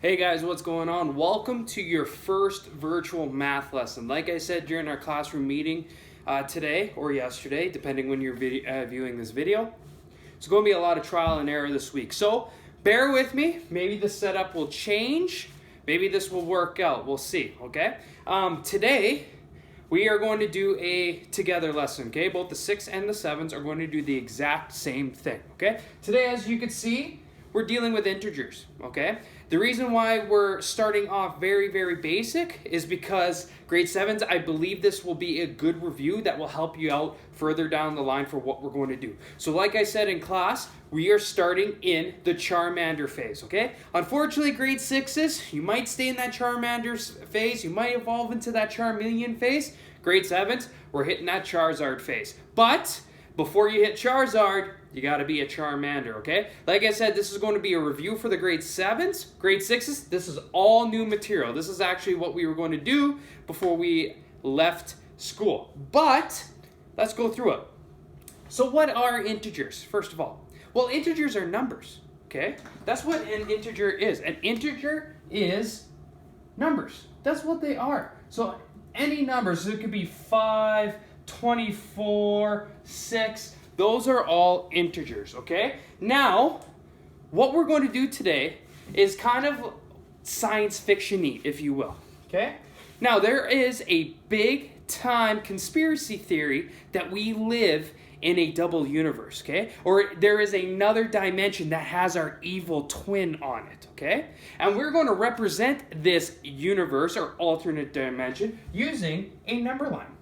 Hey guys, what's going on? Welcome to your first virtual math lesson. Like I said during our classroom meeting today or yesterday, depending when you're viewing this video, it's going to be a lot of trial and error this week. So bear with me. Maybe the setup will change. Maybe this will work out. We'll see, okay? Today, we are going to do a together lesson, okay? Both the 6 and the 7s are going to do the exact same thing, okay? Today, as you can see, we're dealing with integers, okay? The reason why we're starting off very basic is because grade 7s, I believe this will be a good review that will help you out further down the line for what we're going to do. So like I said in class, we are starting in the Charmander phase, okay? Unfortunately, grade 6s, you might stay in that Charmander phase, you might evolve into that Charmeleon phase. Grade 7s, we're hitting that Charizard phase. But before you hit Charizard, you got to be a Charmander, okay? Like I said, this is going to be a review for the grade 7s. Grade 6s, this is all new material. This is actually what we were going to do before we left school. But let's go through it. So what are integers, first of all? Well, integers are numbers, okay? That's what an integer is. An integer is numbers. That's what they are. So any numbers, so it could be 5, 24, 6, those are all integers, okay? Now, what we're going to do today is kind of science fiction-y, if you will, okay? Now, there is a big-time conspiracy theory that we live in a double universe, okay? Or there is another dimension that has our evil twin on it, okay? And we're going to represent this universe or alternate dimension using a number line.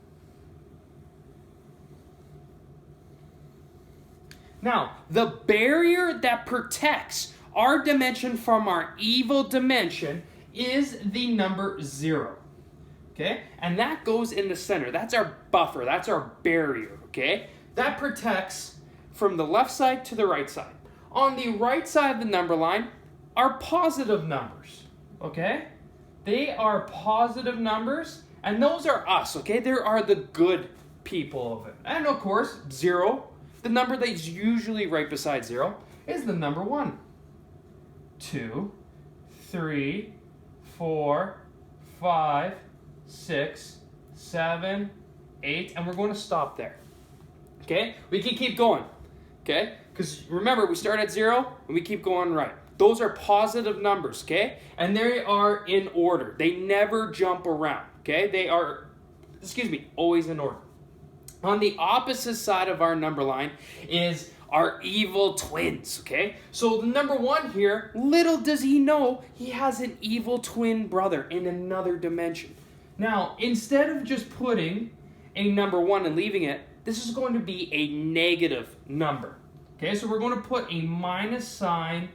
Now, the barrier that protects our dimension from our evil dimension is the number 0, okay? And that goes in the center. That's our buffer. That's our barrier, okay? That protects from the left side to the right side. On the right side of the number line are positive numbers, okay? They are positive numbers, and those are us, okay? There are the good people of it. And of course, 0. The number that's usually right beside 0 is the number 1. 2, 3, 4, 5, 6, 7, 8, and we're going to stop there. Okay? We can keep going. Okay? Because remember, we start at 0 and we keep going right. Those are positive numbers, okay? And they are in order. They never jump around, okay? They are, always in order. On the opposite side of our number line is our evil twins, okay? So the number 1 here, little does he know, he has an evil twin brother in another dimension. Now, instead of just putting a number 1 and leaving it, this is going to be a negative number, okay? So we're going to put a minus sign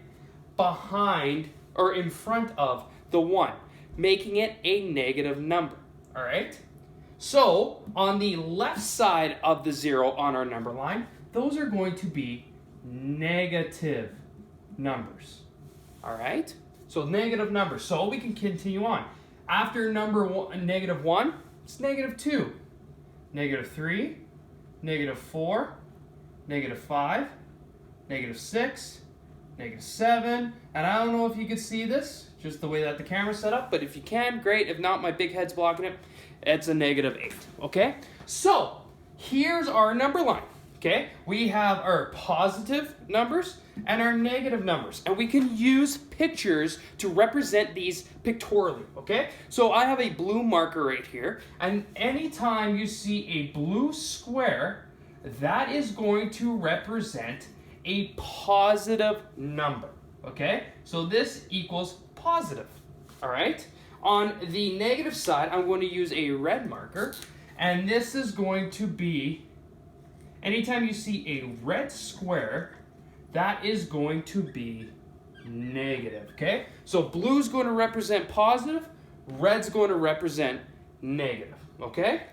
behind or in front of the 1, making it a negative number, all right? So, on the left side of the 0 on our number line, those are going to be negative numbers. All right? So, negative numbers. So, we can continue on. After negative 1, it's negative 2, negative 3, negative 4, negative 5, negative 6, negative 7, and I don't know if you can see this, just the way that the camera's set up, but if you can, great. If not, my big head's blocking it. It's a negative 8, okay? So, here's our number line, okay? We have our positive numbers and our negative numbers, and we can use pictures to represent these pictorially, okay? So, I have a blue marker right here, and anytime you see a blue square, that is going to represent a positive number, okay? So, this equals positive, all right? On the negative side, I'm going to use a red marker, and this is going to be, anytime you see a red square, that is going to be negative, okay? So blue's going to represent positive, red's going to represent negative, okay?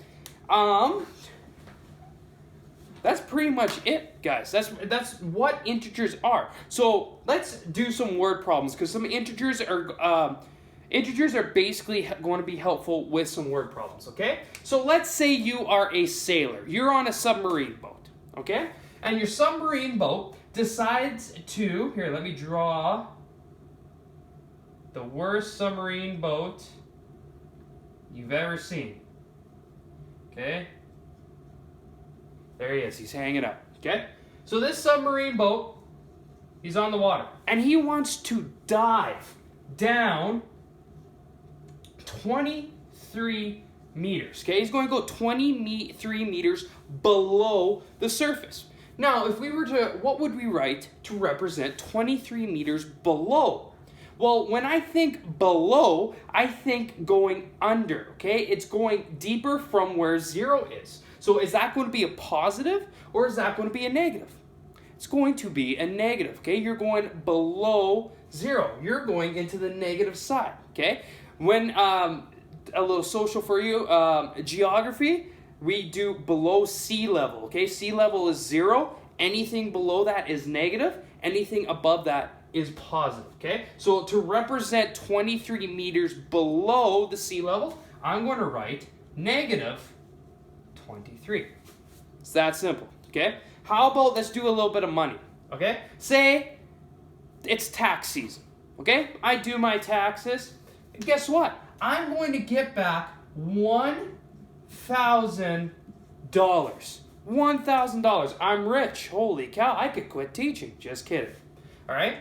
That's pretty much it, guys. That's what integers are. So let's do some word problems, because some integers are basically going to be helpful with some word problems, okay? So let's say you are a sailor. You're on a submarine boat, okay? And your submarine boat decides to, here, let me draw the worst submarine boat you've ever seen. Okay? There he is. He's hanging up. Okay? So this submarine boat, he's on the water. And he wants to dive down 23 meters. Okay? He's going to go 23 meters below the surface. Now, if we were to, what would we write to represent 23 meters below? Well, when I think below, I think going under, okay? It's going deeper from where 0 is. So is that going to be a positive or is that going to be a negative? It's going to be a negative, okay? You're going below 0. You're going into the negative side, okay? When, a little social for you, geography, we do below sea level, okay? Sea level is 0. Anything below that is negative. Anything above that is positive, okay? So to represent 23 meters below the sea level, I'm going to write negative 23. It's that simple, okay? How about let's do a little bit of money, okay? Say it's tax season, okay? I do my taxes. And guess what? I'm going to get back $1,000. $1,000. I'm rich. Holy cow, I could quit teaching. Just kidding. All right?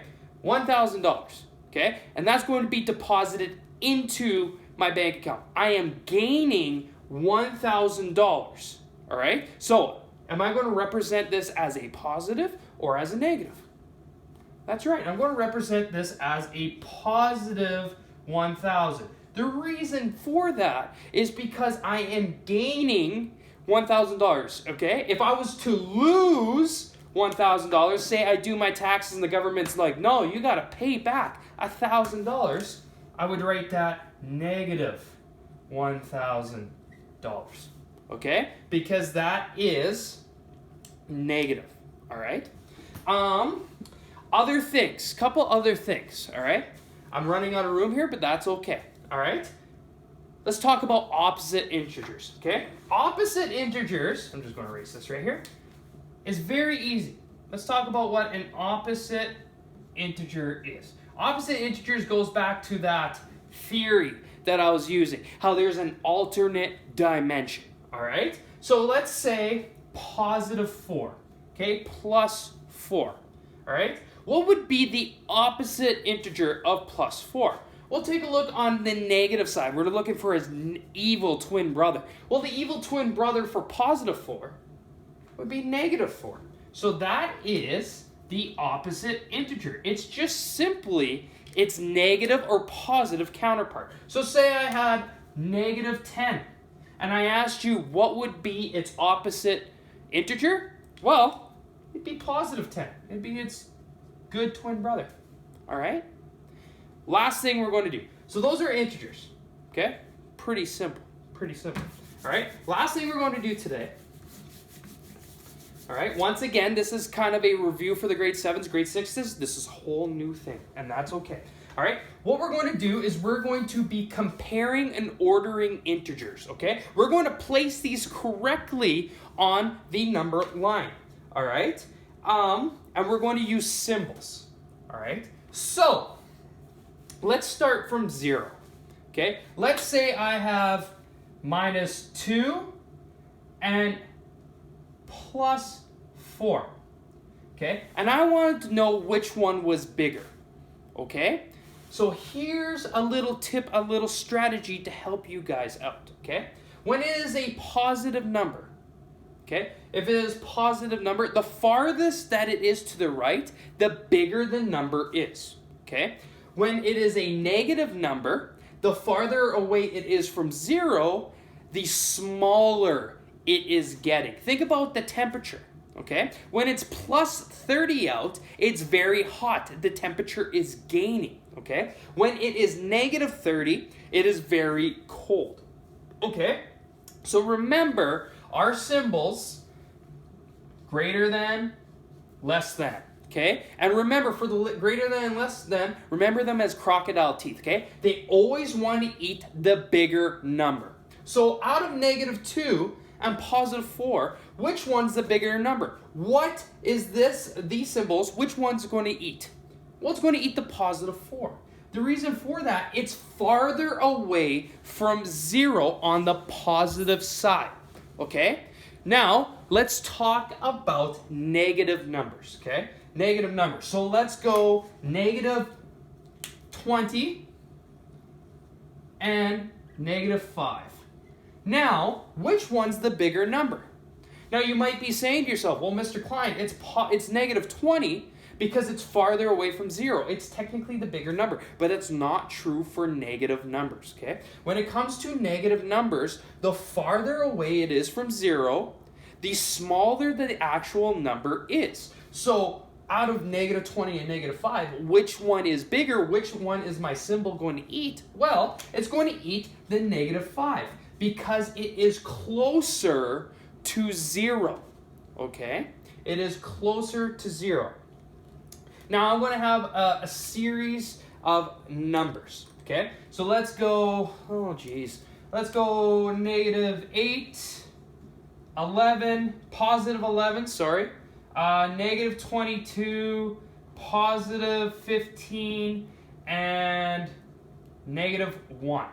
$1,000, okay? And that's going to be deposited into my bank account. I am gaining $1,000, all right? So, am I going to represent this as a positive or as a negative? That's right. I'm going to represent this as a positive 1,000. The reason for that is because I am gaining $1,000, okay? If I was to lose $1,000, say I do my taxes and the government's like, no, you got to pay back $1,000, I would write that negative $1,000, okay? Because that is negative, all right? Other things, couple other things, all right? I'm running out of room here, but that's okay, all right? Let's talk about opposite integers, okay? Opposite integers, I'm just going to erase this right here, is very easy. Let's talk about what an opposite integer is. Opposite integers goes back to that theory that I was using, how there's an alternate dimension, all right? So let's say positive 4, okay, plus 4, all right? What would be the opposite integer of plus 4? We'll take a look on the negative side. We're looking for his evil twin brother. Well, the evil twin brother for positive 4 would be negative 4. So that is the opposite integer. It's just simply its negative or positive counterpart. So say I had negative 10, and I asked you what would be its opposite integer? Well, it'd be positive 10. It'd be its good twin brother. All right? Last thing we're going to do. So those are integers, okay? Pretty simple, pretty simple. All right, last thing we're going to do today. All right, once again, this is kind of a review for the grade 7s, grade 6s. This is a whole new thing, and that's okay. All right, what we're going to do is we're going to be comparing and ordering integers, okay? We're going to place these correctly on the number line, all right? And we're going to use symbols, all right? So, let's start from 0, okay? Let's say I have minus 2 and plus 4, okay? And I wanted to know which one was bigger, okay? So here's a little tip, a little strategy to help you guys out, okay? When it is a positive number, okay? If it is positive number, the farthest that it is to the right, the bigger the number is, okay? When it is a negative number, the farther away it is from 0, the smaller it is getting. Think about the temperature, okay? When it's plus 30 out, it's very hot. The temperature is gaining, okay? When it is negative 30, it is very cold, okay? So remember, our symbols, greater than, less than. Okay? And remember, for the greater than and less than, remember them as crocodile teeth, okay? They always want to eat the bigger number. So out of negative 2 and positive 4, which one's the bigger number? What is this, these symbols, which one's going to eat? Well, it's going to eat the positive 4. The reason for that, it's farther away from 0 on the positive side. Okay? Now, let's talk about negative numbers. Okay? Negative numbers. So let's go negative 20 and negative 5. Now, which one's the bigger number? Now, you might be saying to yourself, well, Mr. Klein, it's negative 20 because it's farther away from 0. It's technically the bigger number, but it's not true for negative numbers, okay? When it comes to negative numbers, the farther away it is from 0, the smaller the actual number is. So, out of negative 20 and negative 5, which one is bigger? Which one is my symbol going to eat? Well, it's going to eat the negative 5 because it is closer to 0, okay? It is closer to 0. Now, I'm going to have a series of numbers, okay? So let's go, let's go negative 8, 11, positive 11, negative 22, positive 15, and negative 1.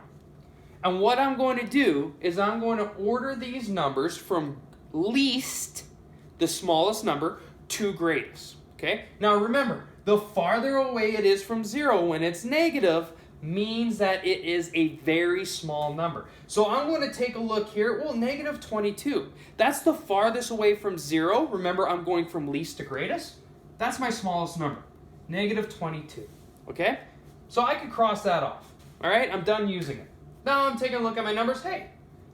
And what I'm going to do is I'm going to order these numbers from least, the smallest number, to greatest. Okay? Now remember, the farther away it is from 0 when it's negative means that it is a very small number. So I'm going to take a look here. Well, negative 22. That's the farthest away from 0. Remember, I'm going from least to greatest. That's my smallest number. Negative 22. Okay? So I can cross that off. All right? I'm done using it. Now I'm taking a look at my numbers. Hey,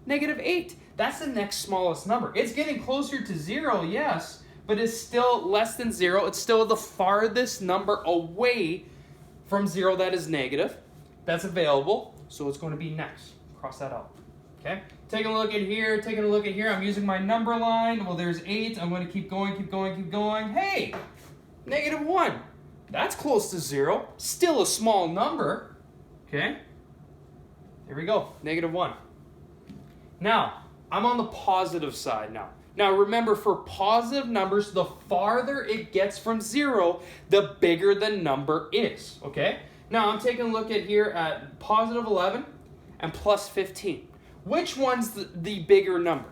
negative 8. That's the next smallest number. It's getting closer to 0, yes, but it's still less than 0. It's still the farthest number away from 0 that is negative. That's available, so it's going to be next. Cross that out. Okay? Taking a look at here, taking a look at here. I'm using my number line. Well, there's 8. I'm going to keep going, keep going, keep going. Hey, negative 1. That's close to 0. Still a small number. Okay? Here we go, negative 1. Now, I'm on the positive side now. Now remember, for positive numbers, the farther it gets from 0, the bigger the number is, okay? Now I'm taking a look at here at positive 11 and plus 15. Which one's the bigger number?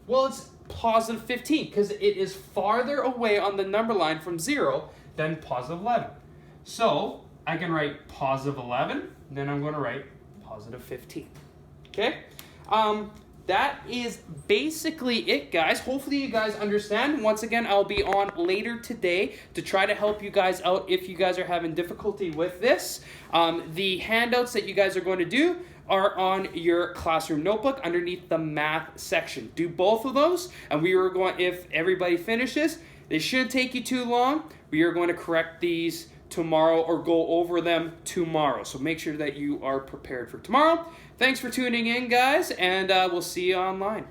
Well, it's positive 15 because it is farther away on the number line from 0 than positive 11. So I can write positive 11, and then I'm going to write positive 15, okay? That is basically it, guys. Hopefully you guys understand. Once again, I'll be on later today to try to help you guys out if you guys are having difficulty with this. The handouts that you guys are going to do are on your classroom notebook underneath the math section. Do both of those, and we are going, if everybody finishes, they shouldn't take you too long. We are going to correct these tomorrow or go over them tomorrow. So make sure that you are prepared for tomorrow. Thanks for tuning in, guys, and we'll see you online.